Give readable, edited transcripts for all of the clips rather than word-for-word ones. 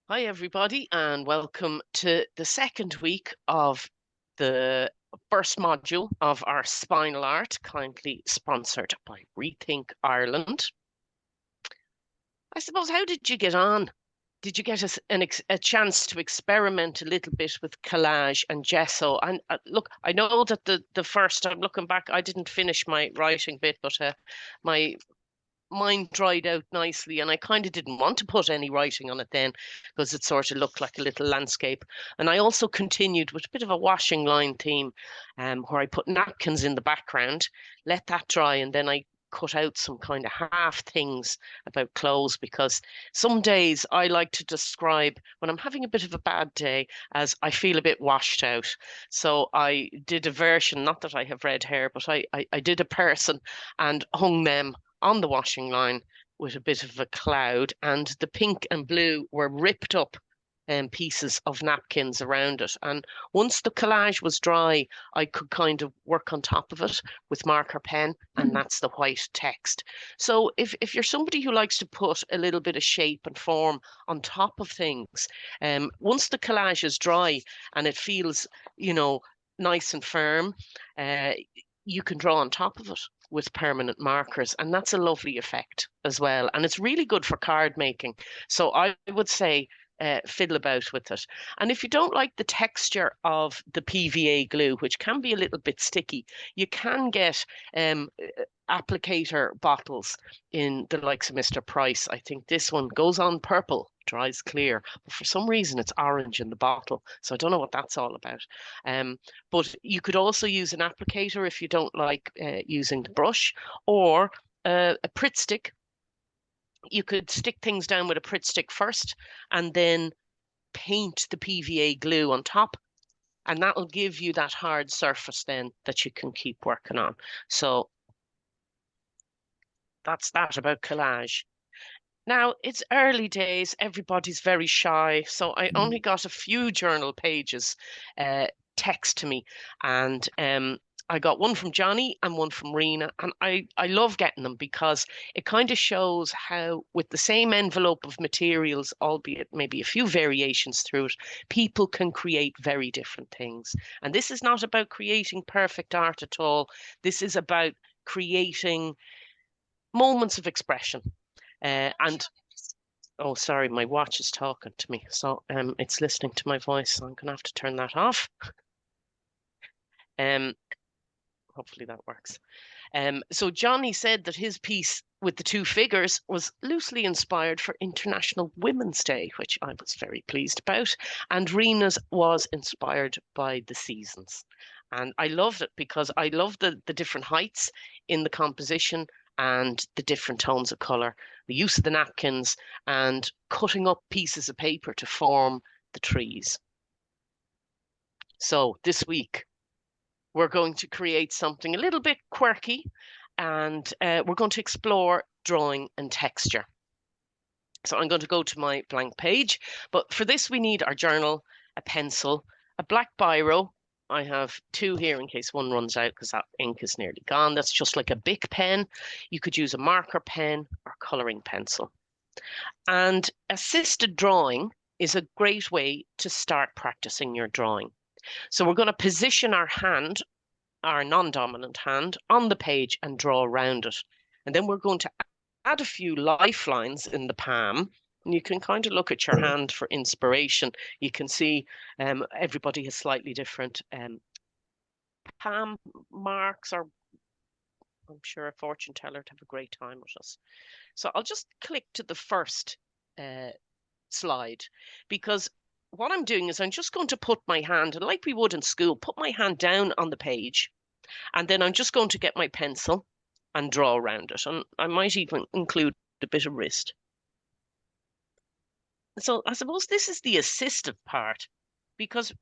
Hi, everybody, and welcome to the second week of the first module of our Spinal Art, kindly sponsored by Rethink Ireland. I suppose, how did you get on? Did you get a chance to experiment a little bit with collage and gesso? And look, I know that the first, I'm looking back, I didn't finish my writing bit, but my mine dried out nicely, and I kind of didn't want to put any writing on it then because it sort of looked like a little landscape. And I also continued with a bit of a washing line theme, where I put napkins in the background, let that dry, and then I cut out some kind of half things about clothes, because some days I like to describe when I'm having a bit of a bad day as I feel a bit washed out. So I did a version, not that I have red hair, but I did a person and hung them on the washing line with a bit of a cloud, and the pink and blue were ripped up pieces of napkins around it. And once the collage was dry, I could kind of work on top of it with marker pen, and that's the white text. So if you're somebody who likes to put a little bit of shape and form on top of things, once the collage is dry and it feels, nice and firm, uh, you can draw on top of it with permanent markers, and that's a lovely effect as well, and it's really good for card making. So I would say fiddle about with it. And if you don't like the texture of the PVA glue, which can be a little bit sticky, you can get applicator bottles in the likes of Mr. Price. I think this one goes on purple, dries clear, but for some reason it's orange in the bottle. So I don't know what that's all about. But you could also use an applicator if you don't like using the brush, or a Pritt stick. You could stick things down with a Pritt stick first and then paint the PVA glue on top, and that'll give you that hard surface then that you can keep working on. So that's that about collage. Now, it's early days, everybody's very shy, so I only got a few journal pages text to me, and I got one from Johnny and one from Rena, and I love getting them because it kind of shows how, with the same envelope of materials, albeit maybe a few variations through it, people can create very different things. And this is not about creating perfect art at all. This is about creating moments of expression. And oh, sorry, my watch is talking to me, so it's listening to my voice. So I'm gonna have to turn that off. Um, hopefully that works. So Johnny said that his piece with the two figures was loosely inspired for International Women's Day, which I was very pleased about, and Rena's was inspired by the seasons. And I loved it because I love the different heights in the composition and the different tones of color, the use of the napkins, and cutting up pieces of paper to form the trees. So this week, we're going to create something a little bit quirky, and we're going to explore drawing and texture. So I'm going to go to my blank page, but for this we need our journal, a pencil, a black biro. I have two here in case one runs out because that ink is nearly gone. That's just like a Bic pen. You could use a marker pen or coloring pencil. And assisted drawing is a great way to start practicing your drawing. So we're going to position our hand, our non-dominant hand, on the page and draw around it. And then we're going to add a few lifelines in the palm. And you can kind of look at your hand for inspiration. You can see everybody has slightly different palm marks, or I'm sure a fortune teller would have a great time with us. So I'll just click to the first slide, because what I'm doing is I'm just going to put my hand, and like we would in school, put my hand down on the page, and then I'm just going to get my pencil and draw around it. And I might even include a bit of wrist. So I suppose this is the assistive part, because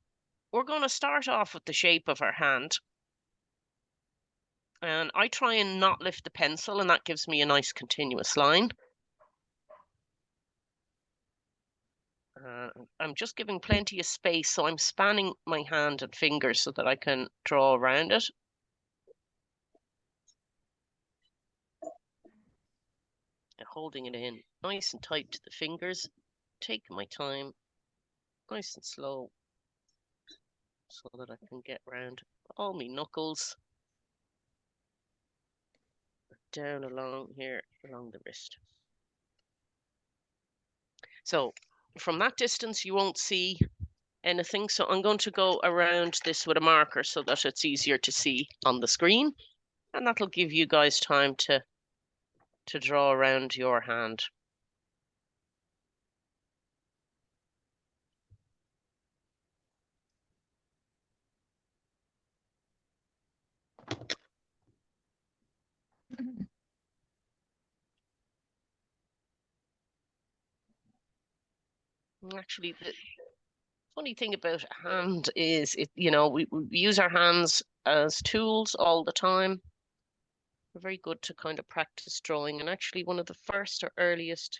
we're going to start off with the shape of our hand. And I try and not lift the pencil, and that gives me a nice continuous line. I'm just giving plenty of space, so I'm spanning my hand and fingers so that I can draw around it. Holding it in nice and tight to the fingers taking my time, nice and slow, so that I can get round all my knuckles down along here, along the wrist. So from that distance, you won't see anything. So I'm going to go around this with a marker so that it's easier to see on the screen. And that'll give you guys time to draw around your hand. Actually, the funny thing about a hand is we use our hands as tools all the time. We're very good to kind of practice drawing. And actually, one of the first or earliest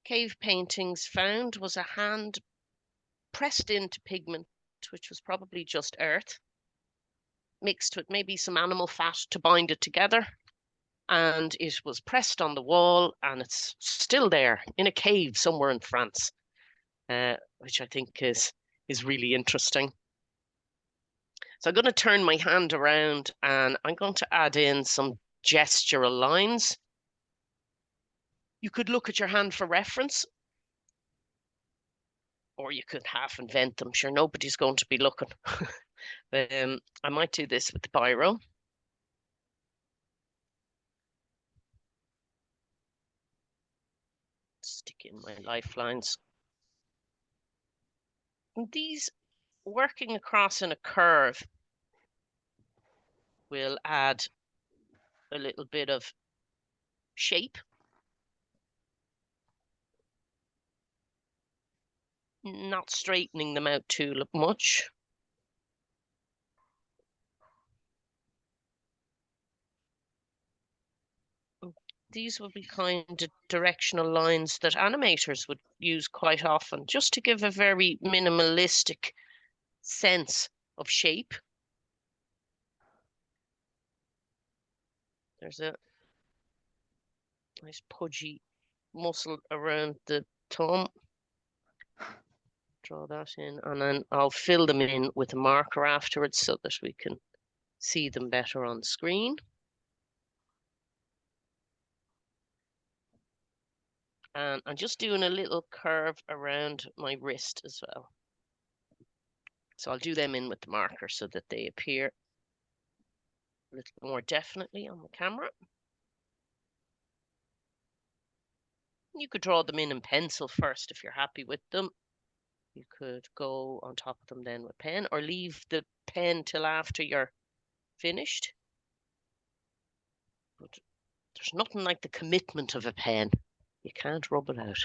cave paintings found was a hand pressed into pigment, which was probably just earth, mixed with maybe some animal fat to bind it together. And it was pressed on the wall, and it's still there in a cave somewhere in France, which I think is really interesting. So I'm going to turn my hand around and I'm going to add in some gestural lines. You could look at your hand for reference, or you could half invent them. Sure, nobody's going to be looking. I might do this with the biro. Stick in my lifelines. And these working across in a curve will add a little bit of shape. Not straightening them out too much. These would be kind of directional lines that animators would use quite often, just to give a very minimalistic sense of shape. There's a nice pudgy muscle around the thumb. Draw that in, and then I'll fill them in with a marker afterwards so that we can see them better on screen. And I'm just doing a little curve around my wrist as well. So I'll do them in with the marker so that they appear a little more definitely on the camera. You could draw them in pencil first if you're happy with them. You could go on top of them then with pen, or leave the pen till after you're finished. But there's nothing like the commitment of a pen. You can't rub it out.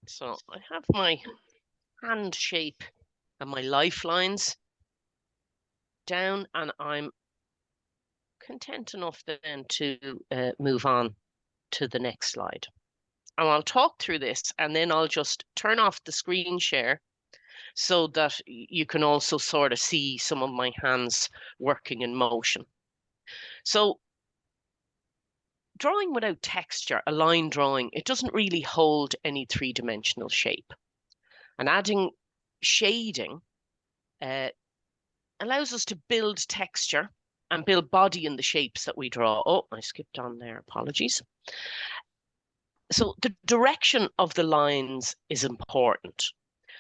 So I have my hand shape and my lifelines down, and I'm content enough then to move on to the next slide. And I'll talk through this, and then I'll just turn off the screen share so that you can also sort of see some of my hands working in motion. So drawing without texture, a line drawing, it doesn't really hold any three-dimensional shape. And adding shading allows us to build texture and build body in the shapes that we draw. Oh, I skipped on there, apologies. So the direction of the lines is important.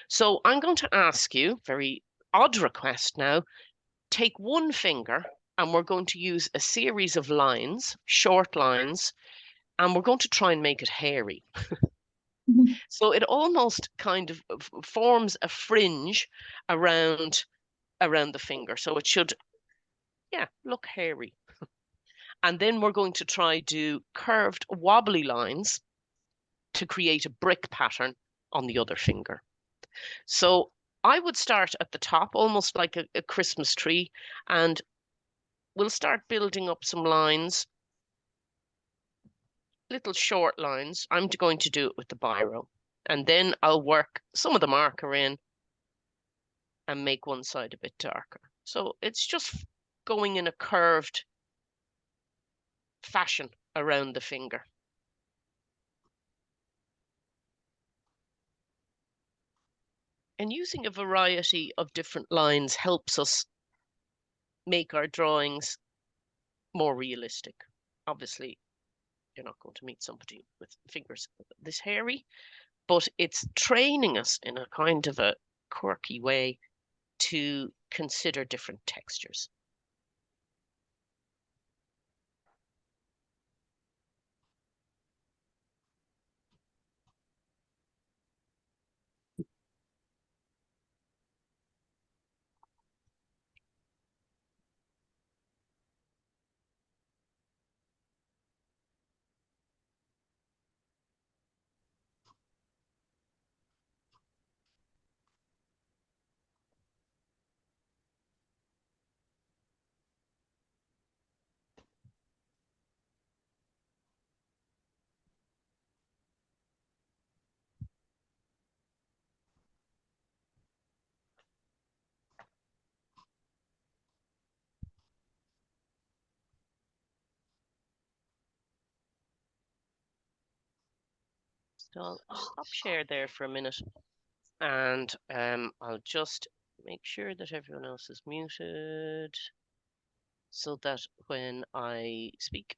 So I'm going to ask you, very odd request now, take one finger and we're going to use a series of lines, short lines, and we're going to try and make it hairy. So it almost kind of forms a fringe around the finger. So it should, yeah, look hairy. And then we're going to try do curved wobbly lines to create a brick pattern on the other finger. So I would start at the top, almost like a Christmas tree, and we'll start building up some lines, little short lines. I'm going to do it with the biro, and then I'll work some of the marker in, and make one side a bit darker. So it's just going in a curved fashion around the finger. And using a variety of different lines helps us make our drawings more realistic. Obviously, you're not going to meet somebody with fingers this hairy, but it's training us in a kind of a quirky way to consider different textures. So I'll stop share there for a minute, and I'll just make sure that everyone else is muted so that when I speak,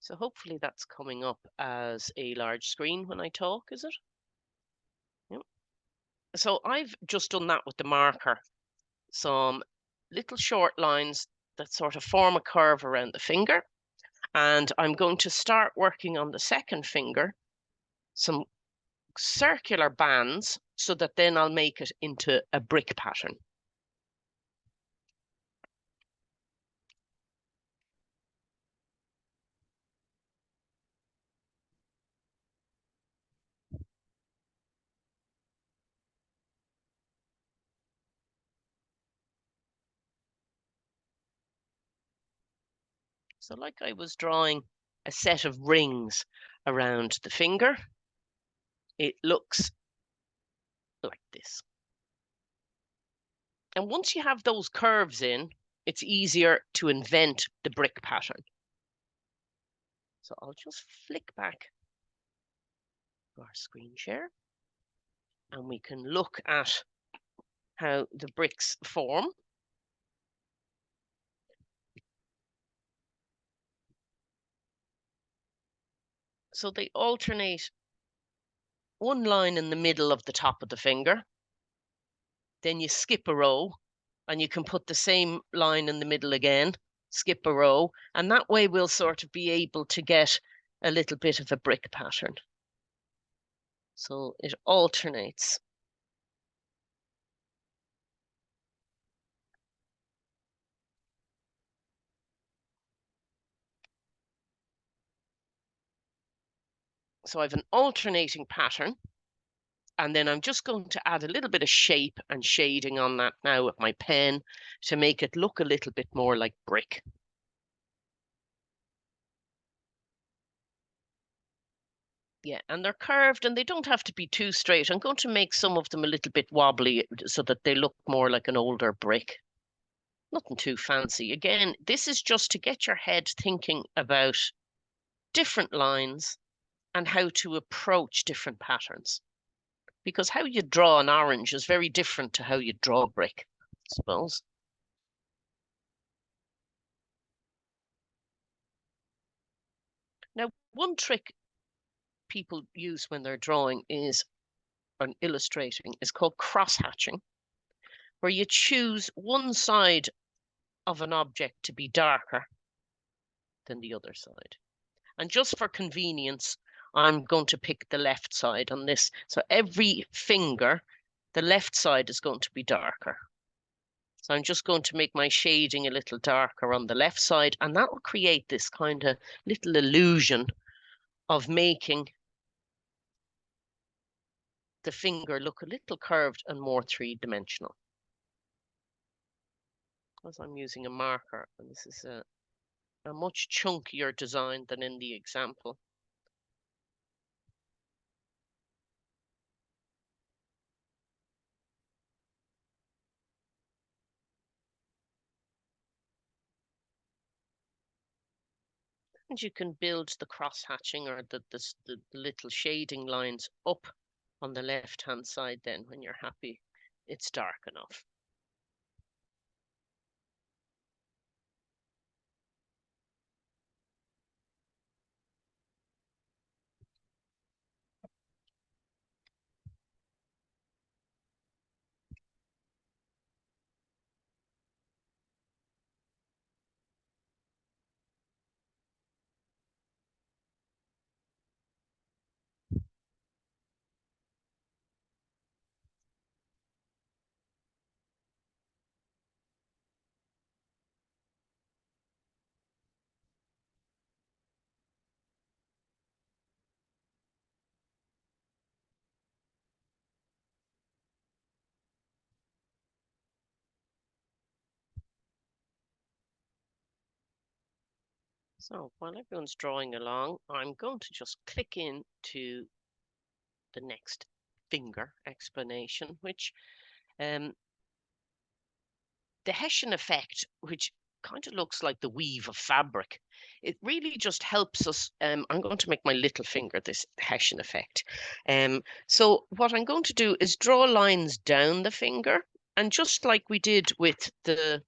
so hopefully that's coming up as a large screen when I talk, is it? Yep. So I've just done that with the marker. Some little short lines that sort of form a curve around the finger. And I'm going to start working on the second finger, some circular bands, so that then I'll make it into a brick pattern. So like I was drawing a set of rings around the finger, it looks like this. And once you have those curves in, it's easier to invent the brick pattern. So I'll just flick back to our screen share and we can look at how the bricks form. So they alternate one line in the middle of the top of the finger, then you skip a row and you can put the same line in the middle again, skip a row, and that way we'll sort of be able to get a little bit of a brick pattern. So it alternates. So I have an alternating pattern, and then I'm just going to add a little bit of shape and shading on that now with my pen to make it look a little bit more like brick. Yeah, and they're curved and they don't have to be too straight. I'm going to make some of them a little bit wobbly so that they look more like an older brick. Nothing too fancy. Again, this is just to get your head thinking about different lines and how to approach different patterns. Because how you draw an orange is very different to how you draw a brick, I suppose. Now, one trick people use when they're drawing is, and illustrating, is called cross-hatching, where you choose one side of an object to be darker than the other side. And just for convenience, I'm going to pick the left side on this. So every finger, the left side is going to be darker. So I'm just going to make my shading a little darker on the left side, and that will create this kind of little illusion of making the finger look a little curved and more three-dimensional. As I'm using a marker, and this is a much chunkier design than in the example. And you can build the cross hatching or the little shading lines up on the left hand side then when you're happy it's dark enough. So while everyone's drawing along, I'm going to just click into the next finger explanation, which um, the Hessian effect, which kind of looks like the weave of fabric, it really just helps us. I'm going to make my little finger this Hessian effect. So what I'm going to do is draw lines down the finger, and just like we did with the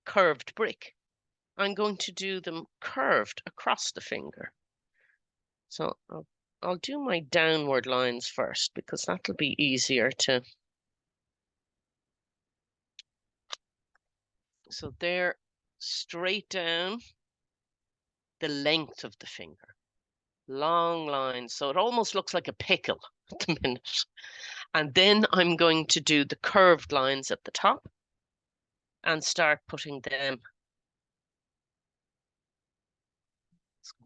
curved brick, I'm going to do them curved across the finger. So I'll do my downward lines first because that'll be easier to. So they're straight down the length of the finger. Long lines. So it almost looks like a pickle at the minute. And then I'm going to do the curved lines at the top and start putting them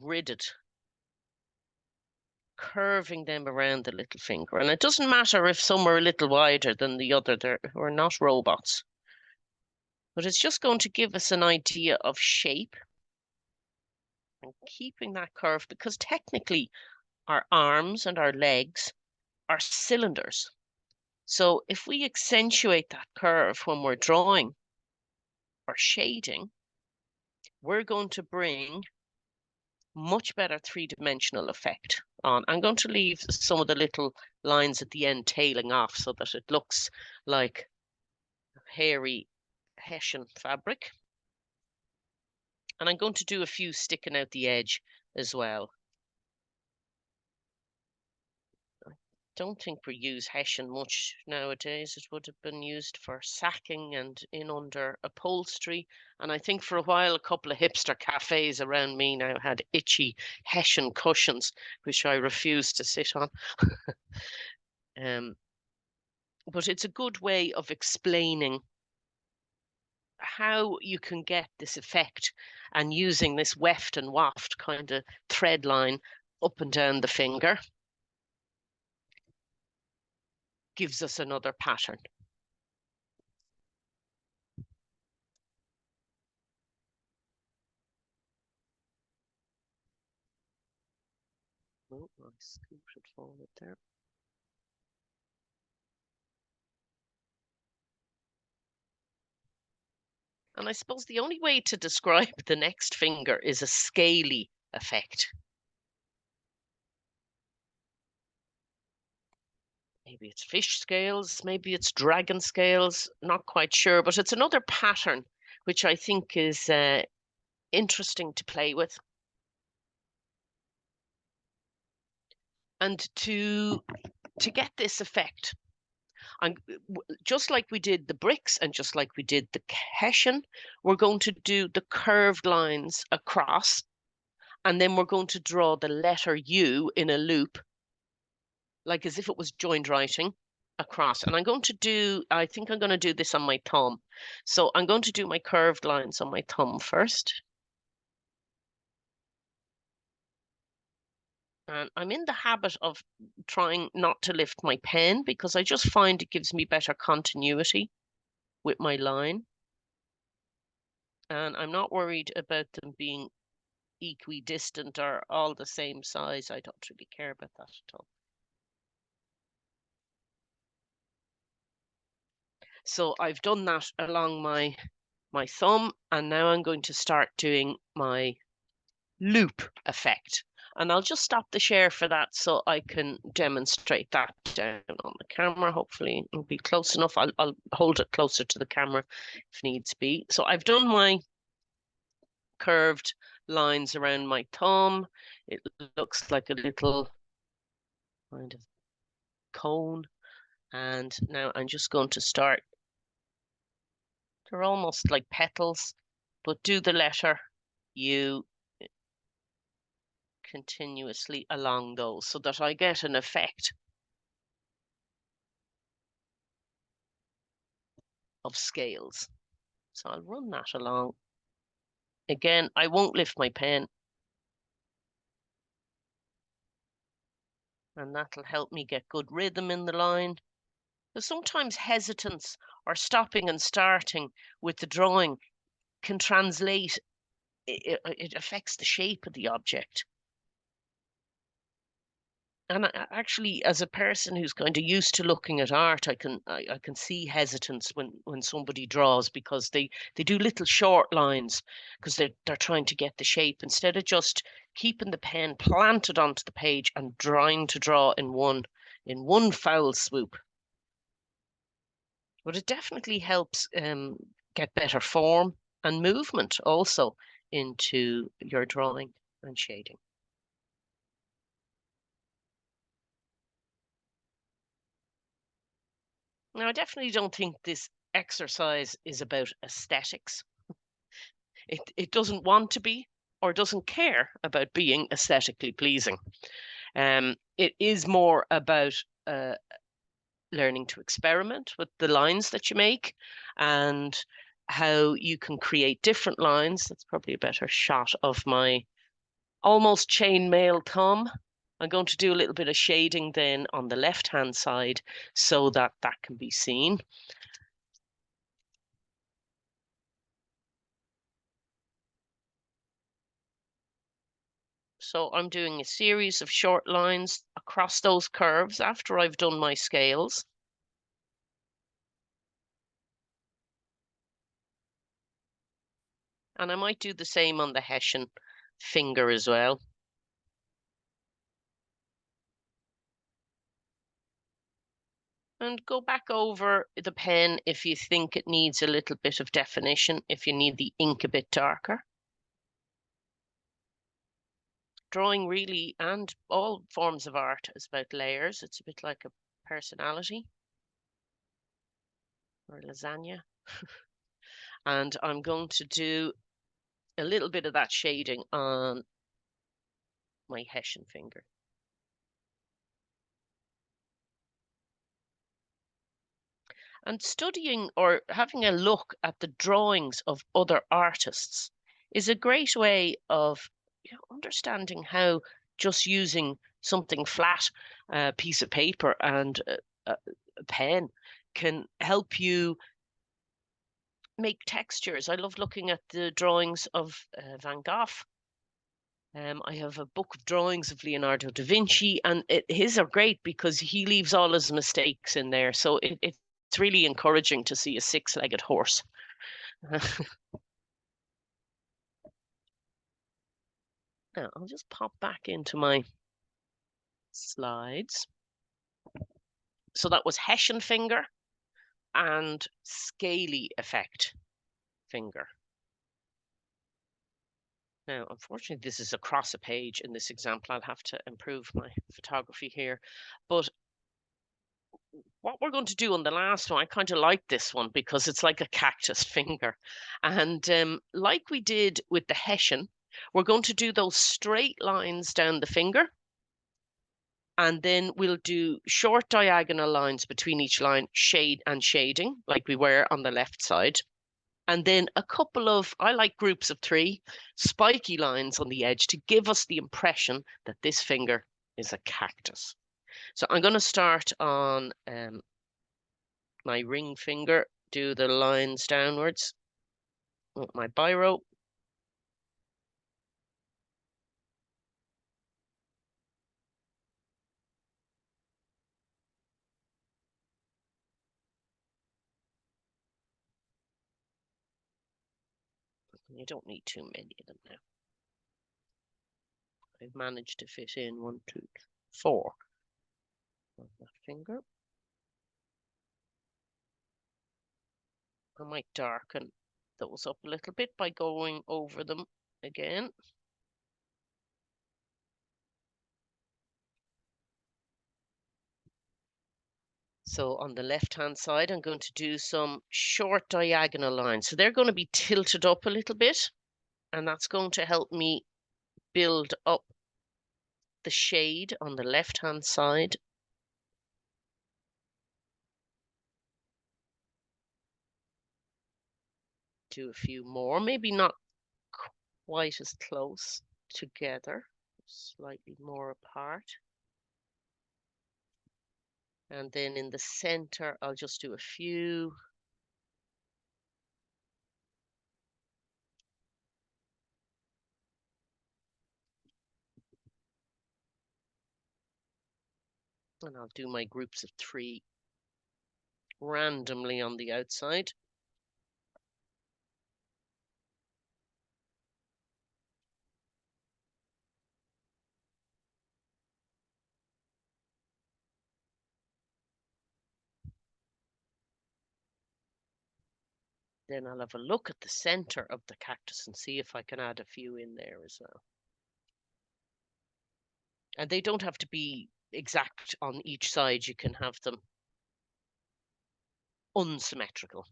gridded, curving them around the little finger. And it doesn't matter if some are a little wider than the other, we're not robots. But it's just going to give us an idea of shape and keeping that curve because technically our arms and our legs are cylinders. So if we accentuate that curve when we're drawing or shading, we're going to bring much better three-dimensional effect on. I'm going to leave some of the little lines at the end tailing off so that it looks like hairy Hessian fabric. And I'm going to do a few sticking out the edge as well. Don't think we use Hessian much nowadays. It would have been used for sacking and in under upholstery. And I think for a while, a couple of hipster cafes around me now had itchy Hessian cushions, which I refused to sit on. um, but it's a good way of explaining how you can get this effect and using this weft and waft kind of thread line up and down the finger gives us another pattern. Oh, I scooped it forward there. And I suppose the only way to describe the next finger is a scaly effect. Maybe it's fish scales, maybe it's dragon scales, not quite sure, but it's another pattern which I think is interesting to play with. And to get this effect, I'm just like we did the bricks and just like we did the Hessian, we're going to do the curved lines across, and then we're going to draw the letter U in a loop like as if it was joined writing across. And I think I'm going to do this on my thumb. So I'm going to do my curved lines on my thumb first. And I'm in the habit of trying not to lift my pen because I just find it gives me better continuity with my line. And I'm not worried about them being equidistant or all the same size. I don't really care about that at all. So I've done that along my thumb, and now I'm going to start doing my loop effect. And I'll just stop the share for that so I can demonstrate that down on the camera. Hopefully it'll be close enough. I'll hold it closer to the camera if needs be. So I've done my curved lines around my thumb. It looks like a little kind of cone. And now I'm just going to start. They're almost like petals, but do the letter U continuously along those so that I get an effect of scales. So I'll run that along. Again, I won't lift my pen, and that'll help me get good rhythm in the line. Because sometimes hesitance or stopping and starting with the drawing can translate, it affects the shape of the object. And actually, as a person who's kind of used to looking at art, I can see hesitance when somebody draws because they do little short lines because they're trying to get the shape instead of just keeping the pen planted onto the page and trying to draw in one foul swoop. But it definitely helps get better form and movement also into your drawing and shading. Now, I definitely don't think this exercise is about aesthetics. It doesn't want to be or doesn't care about being aesthetically pleasing. It is more about learning to experiment with the lines that you make and how you can create different lines. That's probably a better shot of my almost chainmail thumb. I'm going to do a little bit of shading then on the left hand side so that that can be seen. So I'm doing a series of short lines across those curves after I've done my scales. And I might do the same on the Hessian finger as well. And go back over the pen if you think it needs a little bit of definition, if you need the ink a bit darker. Drawing really, and all forms of art, is about layers. It's a bit like a personality or lasagna. And I'm going to do a little bit of that shading on my Hessian finger. And studying or having a look at the drawings of other artists is a great way of understanding how just using something flat, a piece of paper and a pen can help you make textures. I love looking at the drawings of Van Gogh. I have a book of drawings of Leonardo da Vinci, and his are great because he leaves all his mistakes in there. So it's really encouraging to see a six-legged horse. Now, I'll just pop back into my slides. So that was Hessian finger and scaly effect finger. Now, unfortunately, this is across a page in this example. I'll have to improve my photography here. But what we're going to do on the last one, I kind of like this one because it's like a cactus finger. And like we did with the Hessian, we're going to do those straight lines down the finger. And then we'll do short diagonal lines between each line, shade and shading, like we were on the left side. And then a couple of, I like groups of three, spiky lines on the edge to give us the impression that this finger is a cactus. So I'm going to start on my ring finger, do the lines downwards with my biro. You don't need too many of them now. I've managed to fit in 1, 2, 3, 4 on that finger. I might darken those up a little bit by going over them again. So on the left-hand side, I'm going to do some short diagonal lines. So they're going to be tilted up a little bit, and that's going to help me build up the shade on the left-hand side. Do a few more, maybe not quite as close together, slightly more apart. And then in the center, I'll just do a few. And I'll do my groups of 3 randomly on the outside. Then I'll have a look at the center of the cactus and see if I can add a few in there as well. And they don't have to be exact on each side. You can have them unsymmetrical.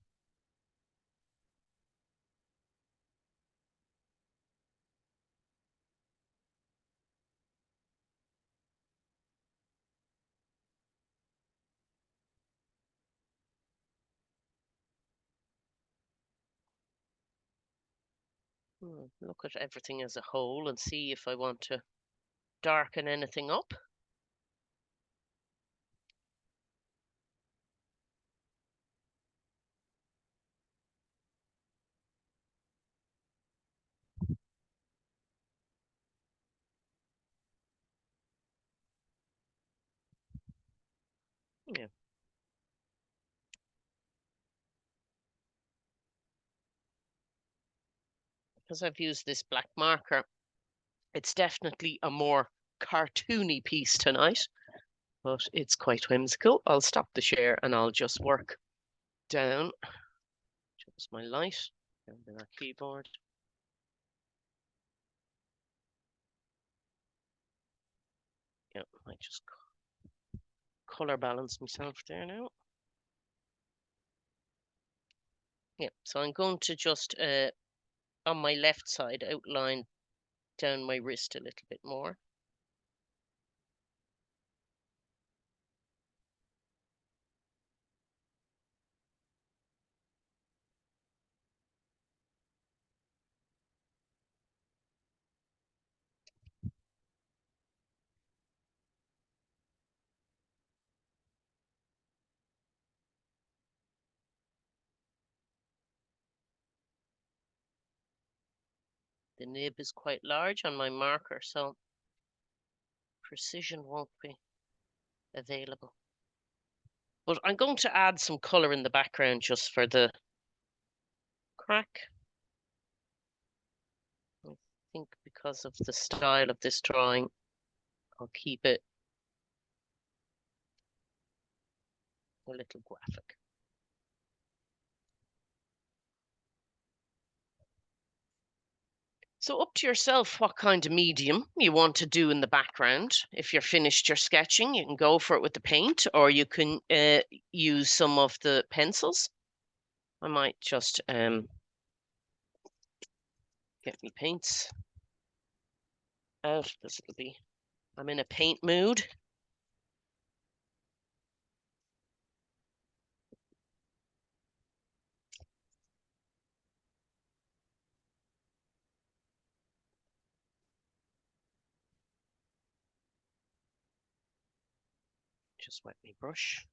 Look at everything as a whole and see if I want to darken anything up. Yeah. Because I've used this black marker, it's definitely a more cartoony piece tonight, but it's quite whimsical. I'll stop the share and I'll just work down. Just my light down on our keyboard. Yeah, I might just color balance myself there now. Yeah, so I'm going to just on my left side outline down my wrist a little bit more. The nib is quite large on my marker, so precision won't be available. But I'm going to add some color in the background just for the crack. I think because of the style of this drawing, I'll keep it a little graphic. So up to yourself what kind of medium you want to do in the background. If you're finished your sketching, you can go for it with the paint, or you can use some of the pencils. I might just get me paints out. I'm in a paint mood. Just wet my brush.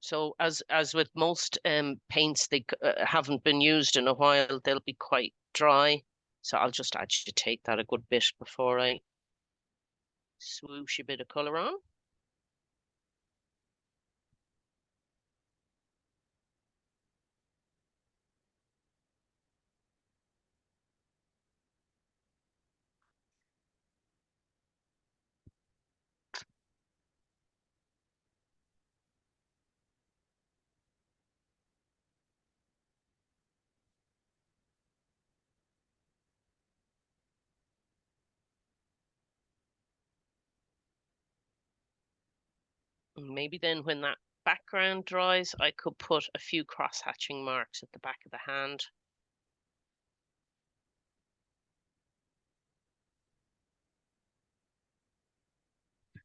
So as with most paints, they haven't been used in a while. They'll be quite dry. So I'll just agitate that a good bit before I swoosh a bit of color on. Maybe then when that background dries, I could put a few cross-hatching marks at the back of the hand.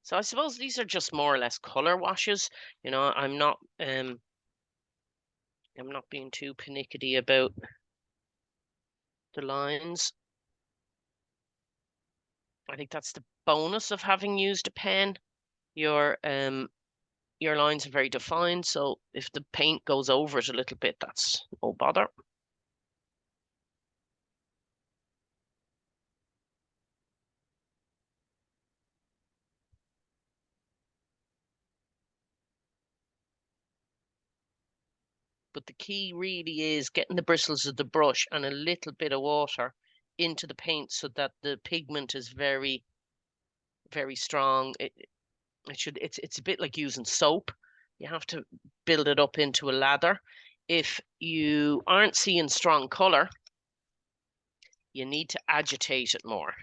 So I suppose these are just more or less color washes. I'm not being too pernickety about the lines. I think that's the bonus of having used a pen. Your lines are very defined, so if the paint goes over it a little bit, that's no bother. But the key really is getting the bristles of the brush and a little bit of water into the paint so that the pigment is very, very strong. It's a bit like using soap. You have to build it up into a lather. If you aren't seeing strong color, you need to agitate it more.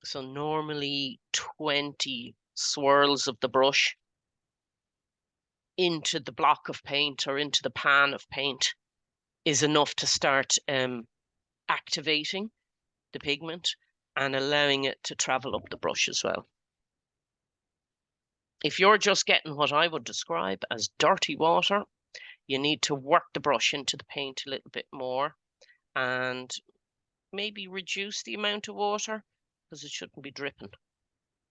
So normally 20 swirls of the brush into the block of paint or into the pan of paint is enough to start activating the pigment and allowing it to travel up the brush as well. If you're just getting what I would describe as dirty water, you need to work the brush into the paint a little bit more and maybe reduce the amount of water because it shouldn't be dripping.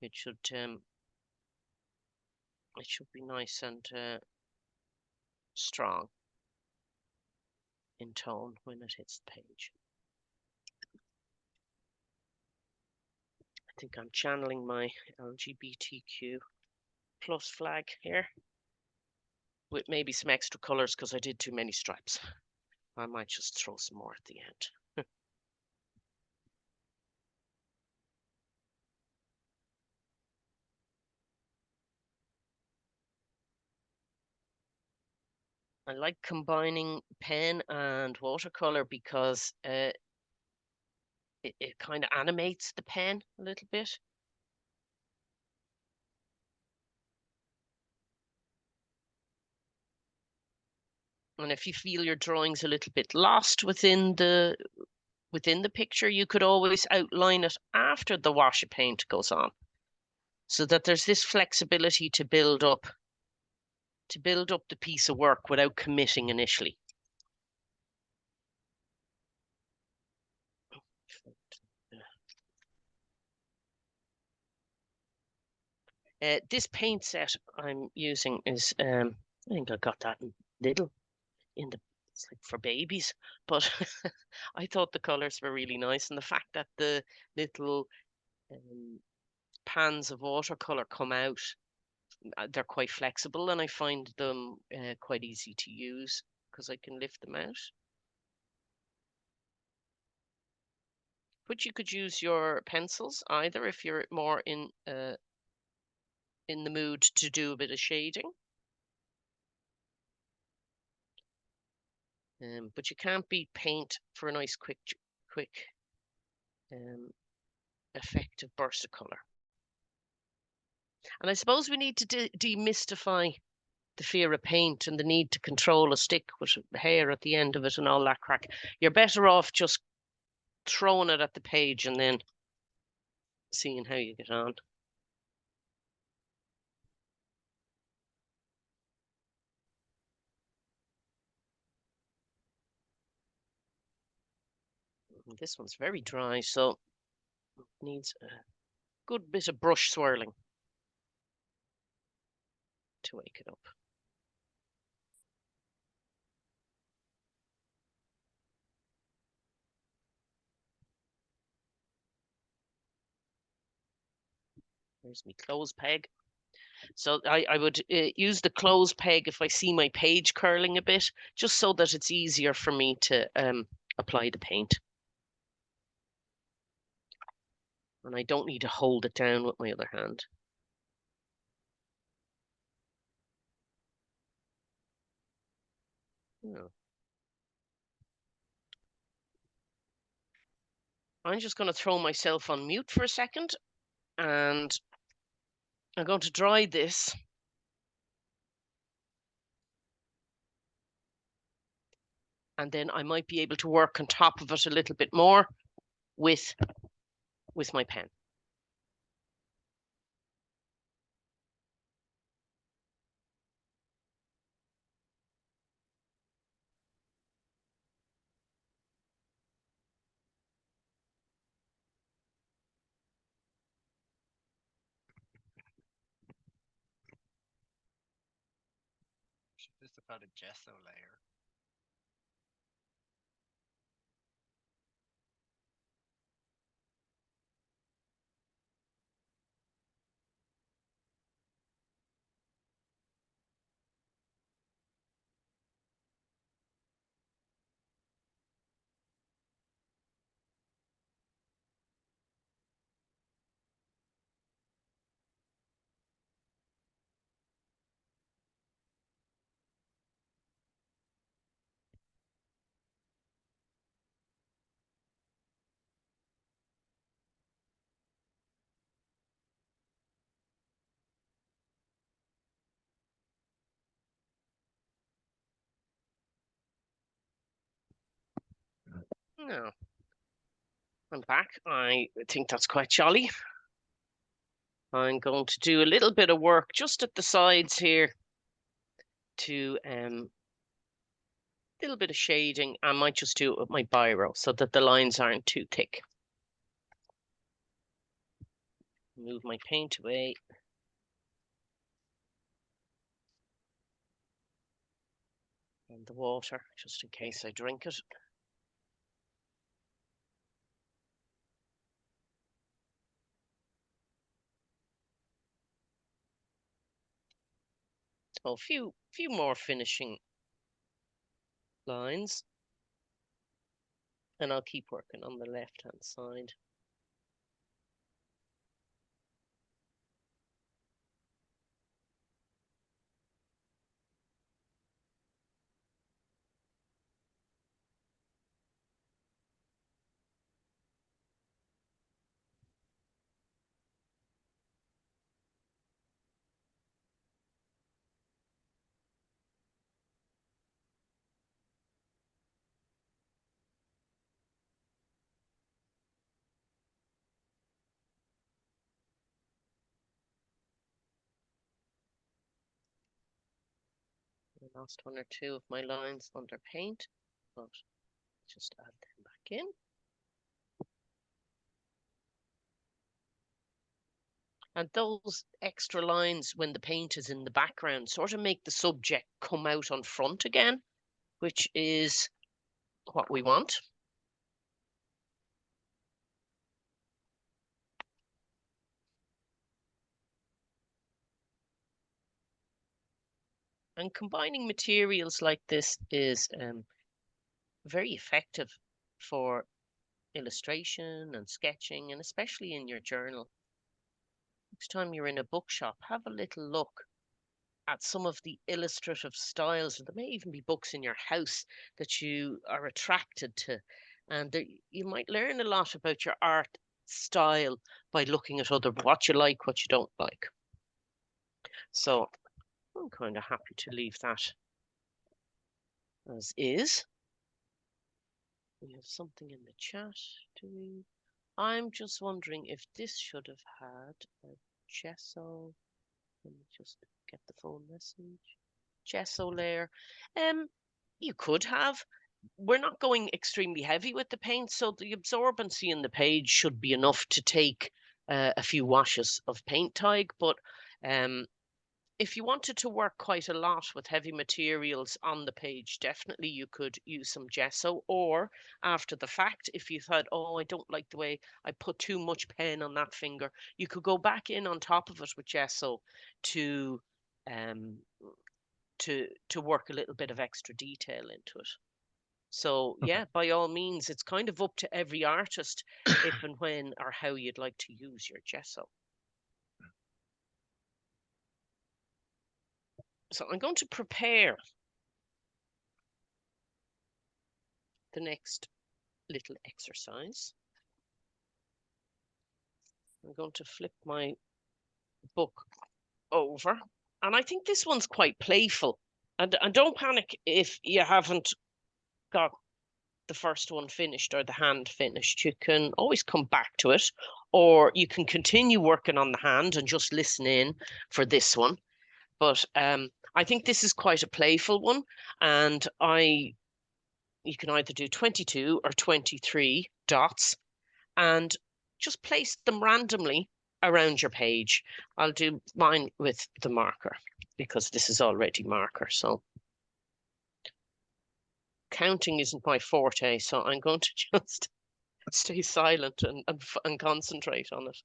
It should be nice and strong in tone when it hits the page. I think I'm channeling my LGBTQ plus flag here with maybe some extra colors because I did too many stripes. I might just throw some more at the end. I like combining pen and watercolor because it kind of animates the pen a little bit. And if you feel your drawing's a little bit lost within the picture, you could always outline it after the wash of paint goes on, so that there's this flexibility to build up the piece of work without committing initially. This paint set I'm using is, I think I got that in Lidl in the, it's like for babies, but I thought the colors were really nice. And the fact that the little um, pans of watercolor come out, they're quite flexible and I find them quite easy to use because I can lift them out. But you could use your pencils either if you're more in the mood to do a bit of shading. But you can't beat paint for a nice quick um, effective burst of colour. And I suppose we need to demystify the fear of paint and the need to control a stick with hair at the end of it and all that crack. You're better off just throwing it at the page and then seeing how you get on. This one's very dry, so it needs a good bit of brush swirling to wake it up. There's my clothes peg. So I would use the clothes peg if I see my page curling a bit, just so that it's easier for me to apply the paint. And I don't need to hold it down with my other hand. Oh. I'm just going to throw myself on mute for a second, and I'm going to dry this. And then I might be able to work on top of it a little bit more with my pen. Just about a gesso layer. Now, I'm back. I think that's quite jolly. I'm going to do a little bit of work just at the sides here to little bit of shading. I might just do it with my biro so that the lines aren't too thick. Move my paint away. And the water, just in case I drink it. So a few more finishing lines. And I'll keep working on the left-hand side. I lost one or two of my lines under paint, but just add them back in. And those extra lines when the paint is in the background sort of make the subject come out on front again, which is what we want. And combining materials like this is very effective for illustration and sketching, and especially in your journal. Next time you're in a bookshop, have a little look at some of the illustrative styles. There may even be books in your house that you are attracted to, and you might learn a lot about your art style by looking at what you like, what you don't like. So I'm kind of happy to leave that as is. We have something in the chat. Do we? I'm just wondering if this should have had a gesso. Let me just get the full message. Gesso layer. You could have. We're not going extremely heavy with the paint, so the absorbency in the page should be enough to take a few washes of paint tag. But if you wanted to work quite a lot with heavy materials on the page, definitely you could use some gesso. Or after the fact, if you thought, oh, I don't like the way I put too much pen on that finger, you could go back in on top of it with gesso to um, to work a little bit of extra detail into it. So Okay. yeah, by all means, it's kind of up to every artist if and when or how you'd like to use your gesso. So I'm going to prepare the next little exercise. I'm going to flip my book over. And I think this one's quite playful. And don't panic if you haven't got the first one finished or the hand finished. You can always come back to it, or you can continue working on the hand and just listen in for this one. But I think this is quite a playful one, and you can either do 22 or 23 dots and just place them randomly around your page. I'll do mine with the marker because this is already marker. So counting isn't my forte, so I'm going to just stay silent and concentrate on it.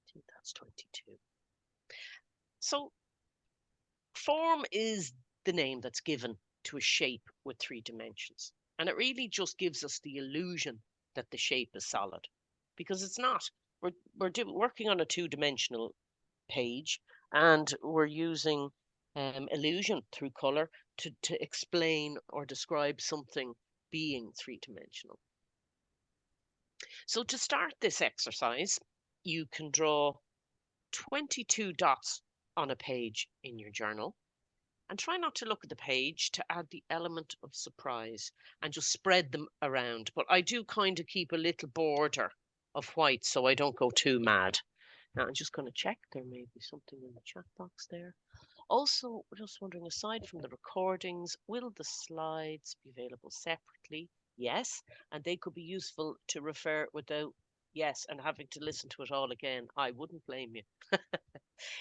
I think that's 22. So form is the name that's given to a shape with three dimensions. And it really just gives us the illusion that the shape is solid because it's not. We're working on a two-dimensional page and we're using illusion through color to explain or describe something being three-dimensional. So to start this exercise, you can draw 22 dots on a page in your journal. And try not to look at the page to add the element of surprise and just spread them around. But I do kind of keep a little border of white so I don't go too mad. Now I'm just going to check. There may be something in the chat box there. Also, just wondering, aside from the recordings, will the slides be available separately? Yes, and they could be useful to refer without, yes, and having to listen to it all again. I wouldn't blame you.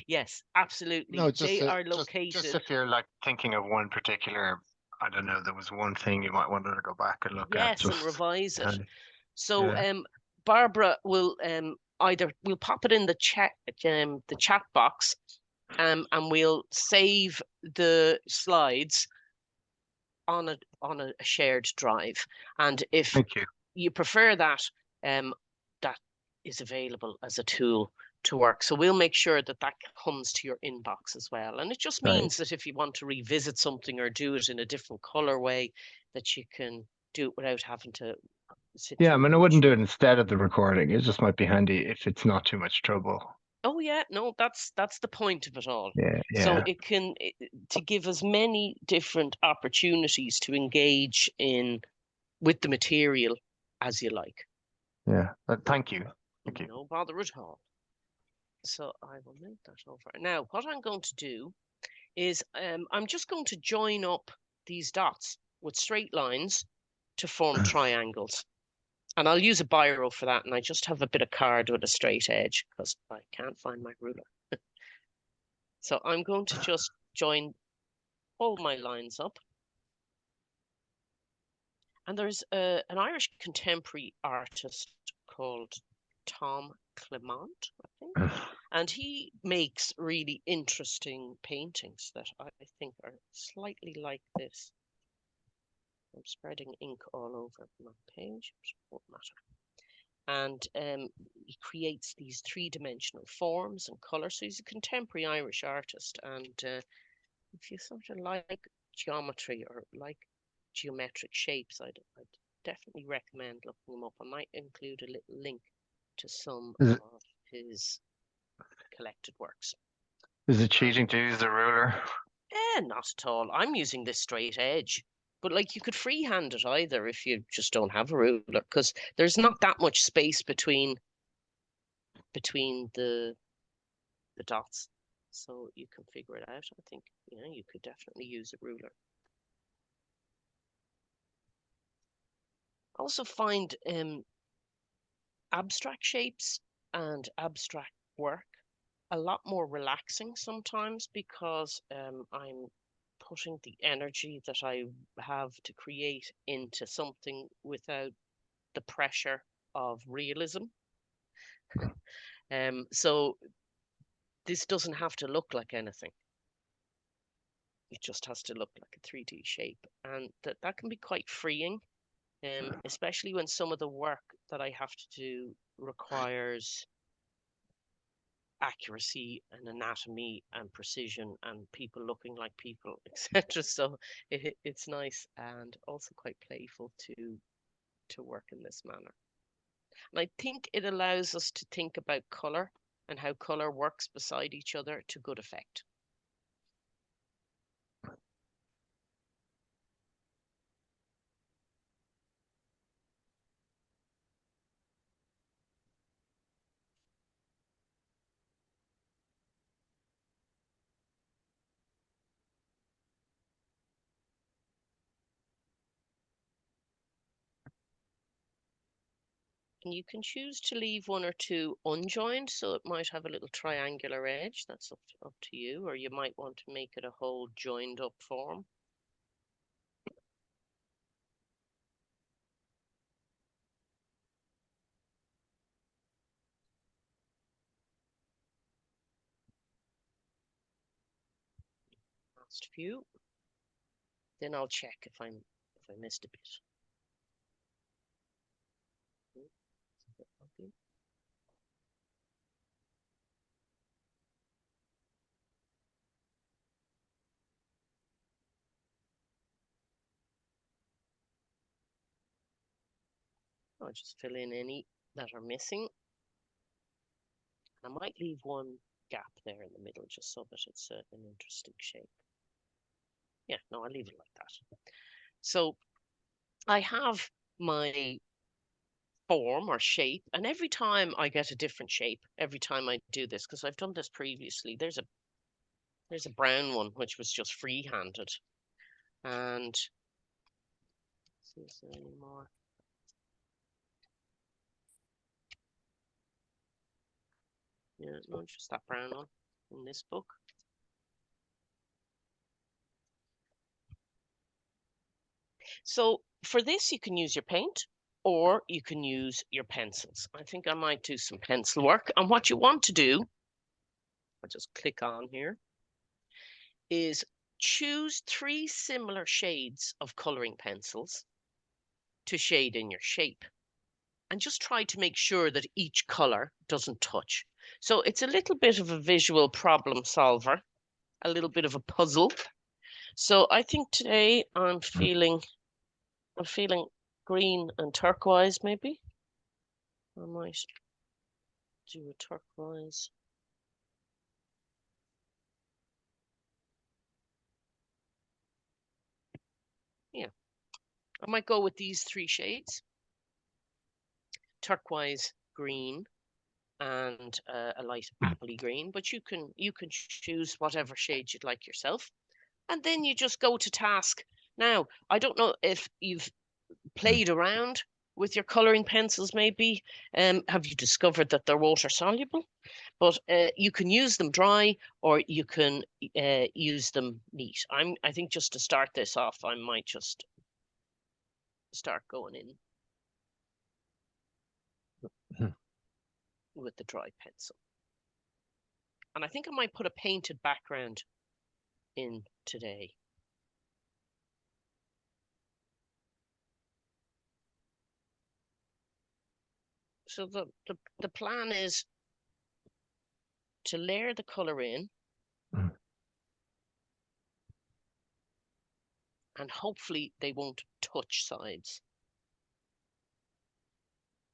Yes, No, absolutely. They are just located. if you're like thinking of one particular, I don't know, there was one thing you might want to go back and look at. Yes, and Just revise it. handy. So Yeah. Barbara will either we'll pop it in the chat box and we'll save the slides on a shared drive. And if Thank you. you prefer that, that is available as a tool to work. So we'll make sure that that comes to your inbox as well. And it just Right. means that if you want to revisit something or do it in a different color way, that you can do it without having to sit Yeah, I through mean, the I wouldn't do material. it instead of the recording. It just might be handy if it's not too much trouble. Oh yeah, no, that's the point of it all. Yeah, So yeah, to give as many different opportunities to engage in with the material as you like. yeah. But thank you. Thank you. No bother at all. So I will move that over. Now, what I'm going to do is I'm just going to join up these dots with straight lines to form triangles. And I'll use a biro for that. And I just have a bit of card with a straight edge because I can't find my ruler. So I'm going to just join all my lines up. And there's an Irish contemporary artist called Tom Clement, I think. And he makes really interesting paintings that I think are slightly like this. I'm spreading ink all over my page, but it won't matter. And he creates these three-dimensional forms and colours. So he's a contemporary Irish artist. And if you sort of like geometry or like geometric shapes, I'd definitely recommend looking him up. I might include a little link to some Is it, of his collected works. is it Um, cheating to use the ruler? not at all. I'm using this straight edge. But like you could freehand it either if you just don't have a ruler, because there's not that much space between the dots. So you can figure it out. I think, you could definitely use a ruler. Also find abstract shapes and abstract work a lot more relaxing sometimes because I'm putting the energy that I have to create into something without the pressure of realism. So this doesn't have to look like anything. It just has to look like a 3D shape, and that can be quite freeing. especially when some of the work that I have to do requires accuracy and anatomy and precision and people looking like people, etc. So it's nice and also quite playful to work in this manner. And I think it allows us to think about colour and how colour works beside each other to good effect. And you can choose to leave one or two unjoined, so it might have a little triangular edge. That's up to you, or you might want to make it a whole joined up form. Last few. Then I'll check if I missed a bit. Okay. I'll just fill in any that are missing. I might leave one gap there in the middle just so that it's an interesting shape. Yeah, no, I'll leave it like that. So I have my form or shape, and every time I get a different shape every time I do this, because I've done this previously. There's a brown one which was just free-handed, and see if there any more. Yeah, no, just that brown one in this book. So for this, you can use your paint or you can use your pencils. I think I might do some pencil work. And what you want to do, I'll just click on here, is choose 3 similar shades of coloring pencils to shade in your shape. And just try to make sure that each color doesn't touch. So it's a little bit of a visual problem solver, a little bit of a puzzle. So I think today I'm feeling green and turquoise maybe. I might do a turquoise. Yeah, I might go with these 3 shades: turquoise, green, and a light appley green. But you can choose whatever shade you'd like yourself, and then you just go to task. Now, I don't know if you've played around with your coloring pencils, maybe. Have you discovered that they're water soluble? But you can use them dry or you can use them neat. I think just to start this off, I might just start going in with the dry pencil. And I think I might put a painted background in today. So the plan is to layer the color in and hopefully they won't touch sides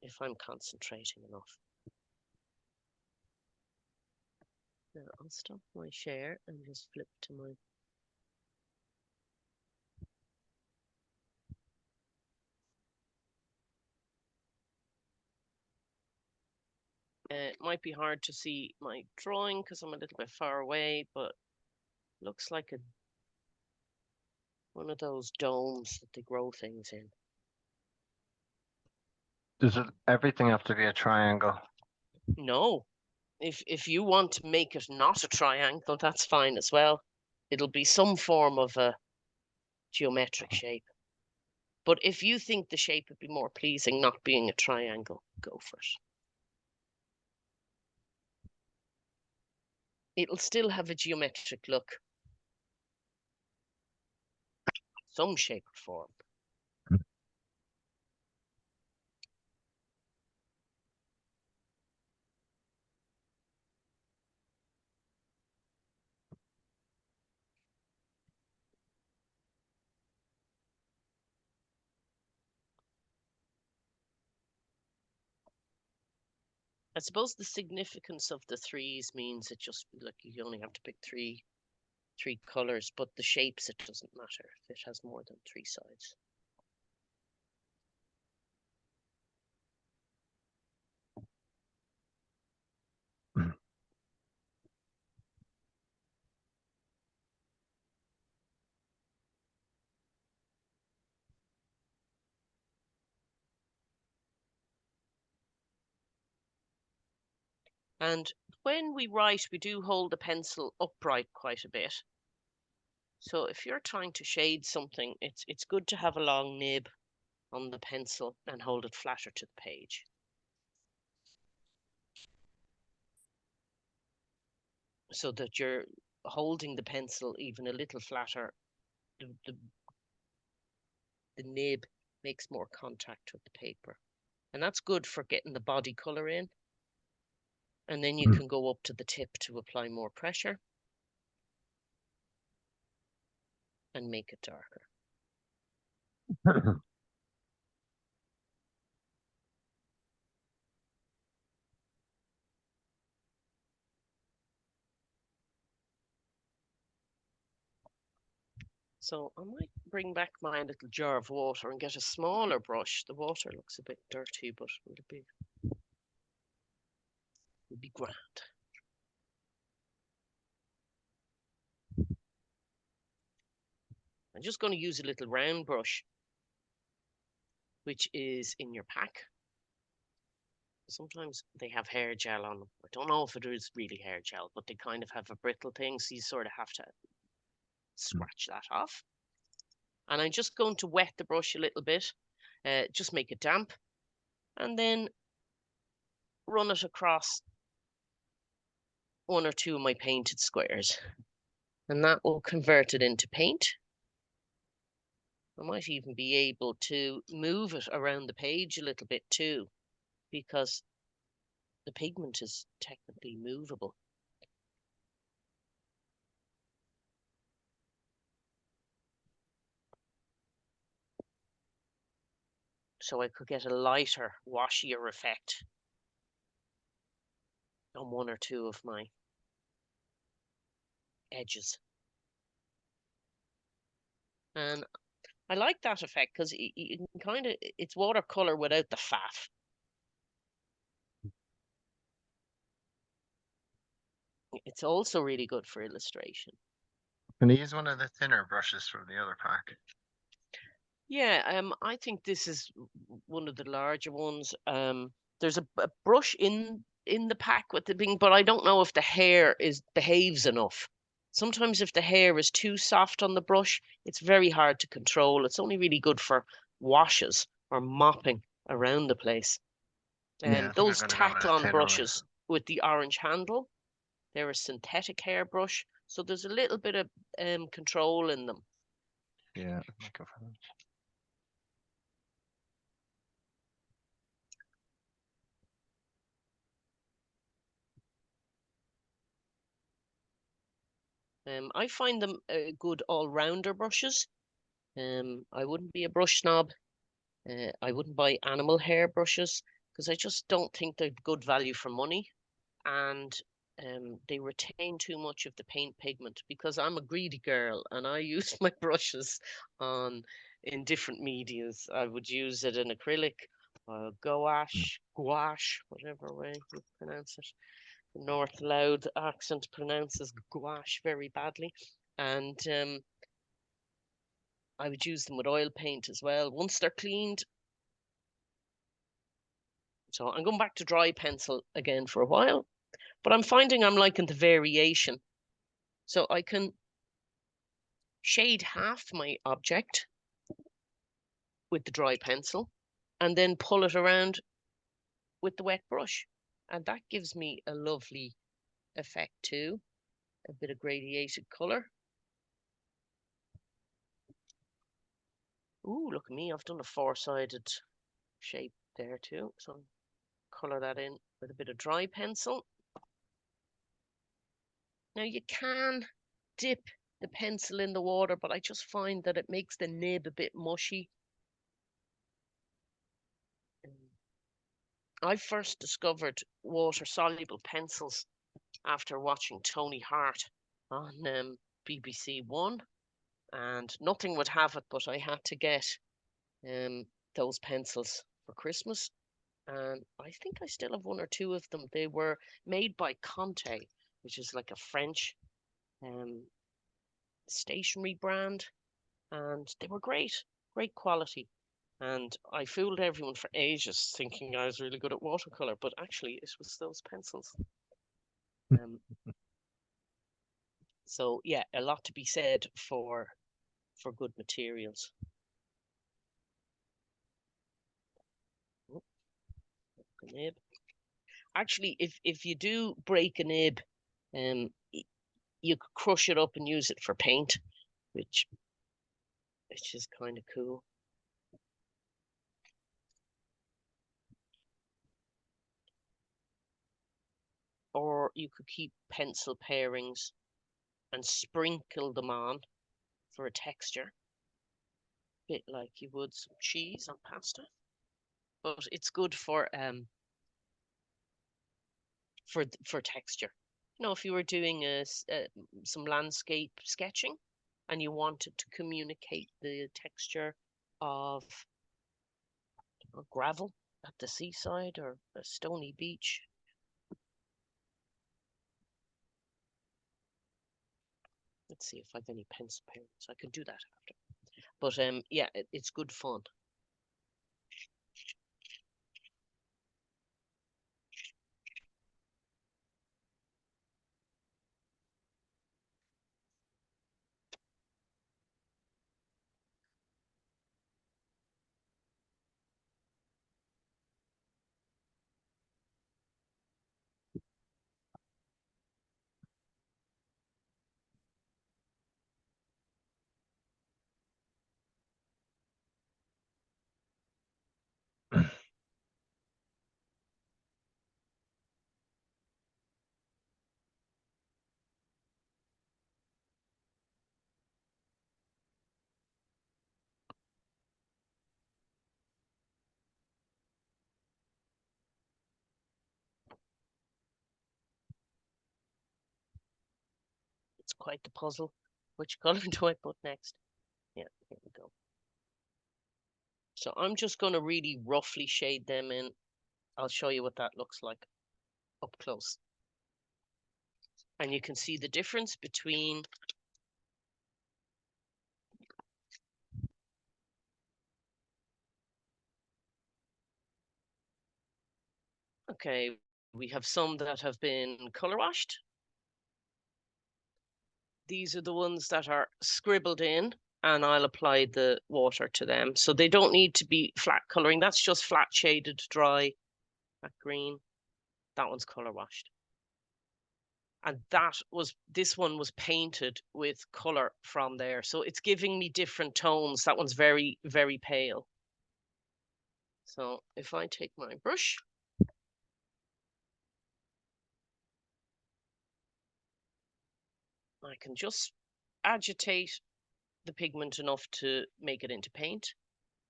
if I'm concentrating enough. Now I'll stop my share and just flip to my it might be hard to see my drawing because I'm a little bit far away, but looks like one of those domes that they grow things in. Does everything have to be a triangle? No, if you want to make it not a triangle, that's fine as well. It'll be some form of a geometric shape. But if you think the shape would be more pleasing not being a triangle, go for it. It'll still have a geometric look, some shape or form. I suppose the significance of the threes means it just like you only have to pick three colors, but the shapes it doesn't matter if it has more than three sides. And when we write, we do hold the pencil upright quite a bit. So if you're trying to shade something, it's good to have a long nib on the pencil and hold it flatter to the page. So that you're holding the pencil even a little flatter. The nib makes more contact with the paper. And that's good for getting the body colour in. And then you can go up to the tip to apply more pressure and make it darker. So I might bring back my little jar of water and get a smaller brush. The water looks a bit dirty, but it'll be grand. I'm just going to use a little round brush, which is in your pack. Sometimes they have hair gel on them. I don't know if it is really hair gel, but they kind of have a brittle thing, so you sort of have to scratch that off. And I'm just going to wet the brush a little bit, just make it damp, and then run it across one or two of my painted squares. And that will convert it into paint. I might even be able to move it around the page a little bit too, because the pigment is technically movable. So I could get a lighter, washier effect on one or two of my edges. And I like that effect because you can kind of, it's watercolor without the faff. It's also really good for illustration. Can you use one of the thinner brushes from the other pack? Yeah, I think this is one of the larger ones. There's a brush in the pack with the thing, but I don't know if the hair behaves enough. Sometimes if the hair is too soft on the brush, it's very hard to control. It's only really good for washes or mopping around the place. Yeah, I think I'm Those gonna go with a Taclon thinner one. brushes with the orange handle, they're a synthetic hair brush, so there's a little bit of control in them. Yeah, I might go for that. I find them good all-rounder brushes. I wouldn't be a brush snob. I wouldn't buy animal hair brushes because I just don't think they're good value for money, and they retain too much of the paint pigment because I'm a greedy girl and I use my brushes on in different medias. I would use it in acrylic, gouache, whatever way you pronounce it. The North Loud accent pronounces gouache very badly, and I would use them with oil paint as well once they're cleaned. So I'm going back to dry pencil again for a while, but I'm finding I'm liking the variation. So I can shade half my object with the dry pencil and then pull it around with the wet brush. And that gives me a lovely effect too, a bit of gradiated colour. Ooh, look at me, I've done a four-sided shape there too. So I'll colour that in with a bit of dry pencil. Now you can dip the pencil in the water, but I just find that it makes the nib a bit mushy. I first discovered water-soluble pencils after watching Tony Hart on BBC One, and nothing would have it, but I had to get those pencils for Christmas, and I think I still have one or two of them. They were made by Conte, which is like a French um, stationery brand, and they were great quality. And I fooled everyone for ages thinking I was really good at watercolor, but actually it was those pencils. Um, so yeah, a lot to be said for good materials. Oh, a nib. Actually, if you do break a nib, you could crush it up and use it for paint, which is kind of cool. Or you could keep pencil pairings and sprinkle them on for a texture, bit like you would some cheese on pasta. But it's good for texture. You know, if you were doing some landscape sketching and you wanted to communicate the texture of gravel at the seaside or a stony beach. Let's see if I have any pencil pairings. I can do that after. But yeah, it's good fun. It's quite the puzzle. Which color do I put next? Yeah, here we go. So I'm just going to really roughly shade them in. I'll show you what that looks like up close. And you can see the difference between okay, we have some that have been color washed. These are the ones that are scribbled in, and I'll apply the water to them. So they don't need to be flat coloring. That's just flat shaded, dry, that green. That one's color washed. And this one was painted with color from there. So it's giving me different tones. That one's very, very pale. So if I take my brush, I can just agitate the pigment enough to make it into paint.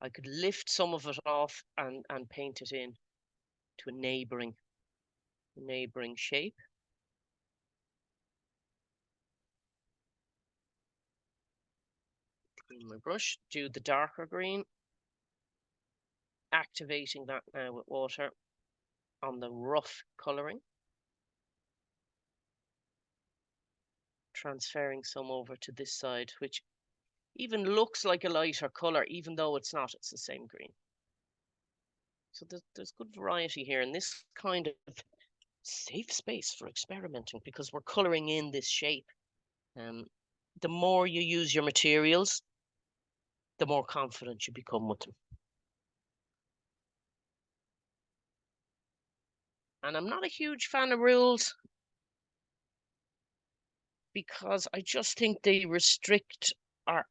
I could lift some of it off and paint it in to a neighboring shape. Clean my brush, do the darker green, activating that now with water on the rough colouring. Transferring some over to this side, which even looks like a lighter colour, even though it's not, it's the same green. So there's good variety here, and this kind of safe space for experimenting because we're colouring in this shape. The more you use your materials, the more confident you become with them. And I'm not a huge fan of rules because I just think they restrict our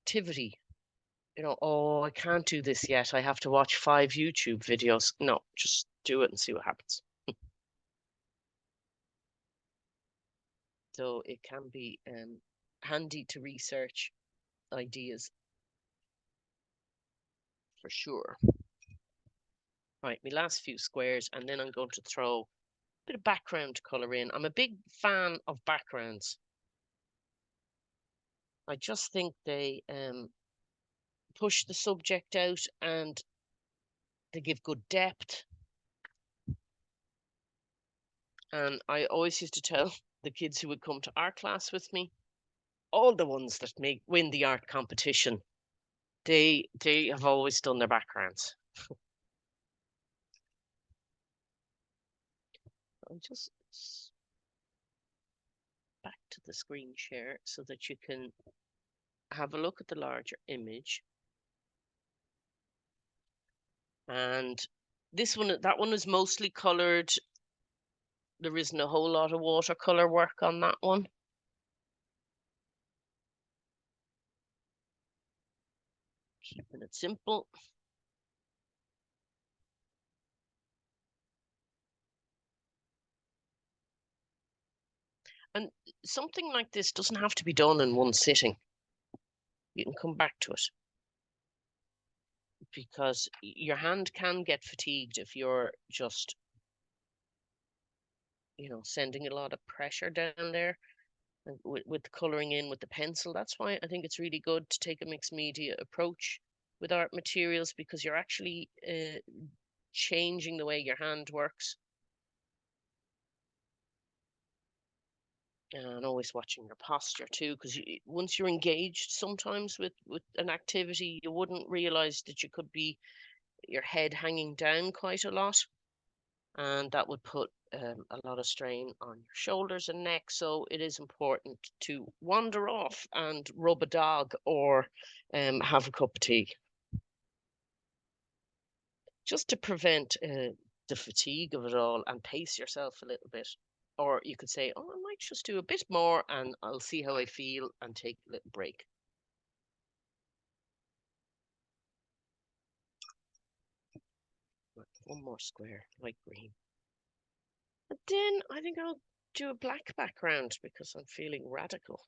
activity. You know, oh, I can't do this yet. I have to watch 5 YouTube videos. No, just do it and see what happens. So it can be handy to research ideas for sure. Right, my last few squares, and then I'm going to throw a bit of background colour in. I'm a big fan of backgrounds. I just think they push the subject out and they give good depth. And I always used to tell the kids who would come to art class with me, all the ones that win the art competition, they have always done their backgrounds. I'll just back to the screen share so that you can have a look at the larger image. And that one is mostly coloured. There isn't a whole lot of watercolour work on that one. Keeping it simple. And something like this doesn't have to be done in one sitting. You can come back to it, because your hand can get fatigued if you're just, sending a lot of pressure down there and with the colouring in with the pencil. That's why I think it's really good to take a mixed media approach with art materials, because you're actually changing the way your hand works. And always watching your posture too, because once you're engaged sometimes with an activity, you wouldn't realize that you could be your head hanging down quite a lot, and that would put a lot of strain on your shoulders and neck. So it is important to wander off and rub a dog or have a cup of tea, just to prevent the fatigue of it all, and pace yourself a little bit. Or you could say, oh, I might just do a bit more and I'll see how I feel and take a little break. One more square, light green. And then I think I'll do a black background because I'm feeling radical.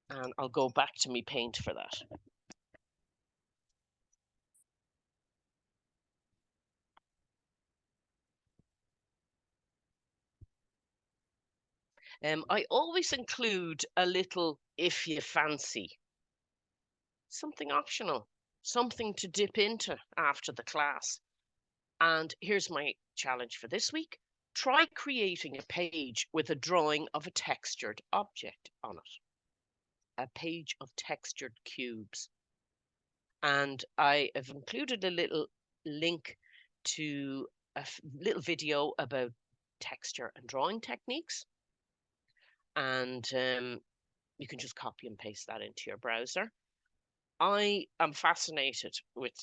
And I'll go back to me paint for that. I always include a little if you fancy, something optional, something to dip into after the class. And here's my challenge for this week. Try creating a page with a drawing of a textured object on it. A page of textured cubes. And I have included a little link to a little video about texture and drawing techniques. And you can just copy and paste that into your browser. I am fascinated with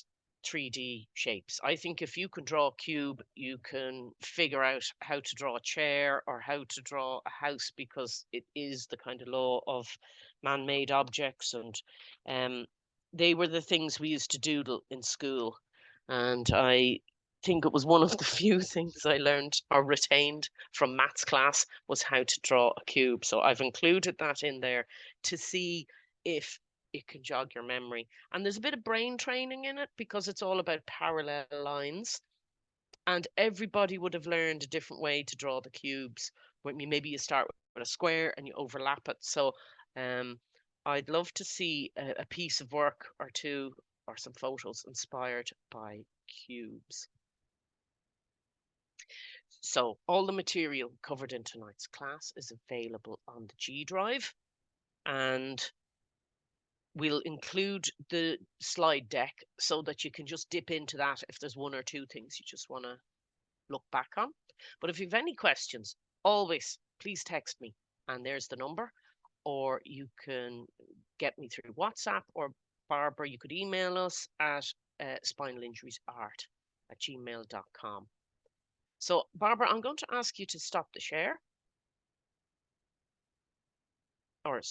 3D shapes. I think if you can draw a cube, you can figure out how to draw a chair or how to draw a house, because it is the kind of law of man-made objects. And they were the things we used to doodle in school. And I think it was one of the few things I learned or retained from maths class was how to draw a cube. So I've included that in there to see if it can jog your memory. And there's a bit of brain training in it because it's all about parallel lines. And everybody would have learned a different way to draw the cubes. Maybe you start with a square and you overlap it. So I'd love to see a piece of work or two or some photos inspired by cubes. So all the material covered in tonight's class is available on the G Drive, and we'll include the slide deck so that you can just dip into that if there's one or two things you just want to look back on. But if you have any questions, always please text me, and there's the number, or you can get me through WhatsApp, or Barbara, you could email us at spinalinjuriesart@gmail.com. So Barbara, I'm going to ask you to stop the share.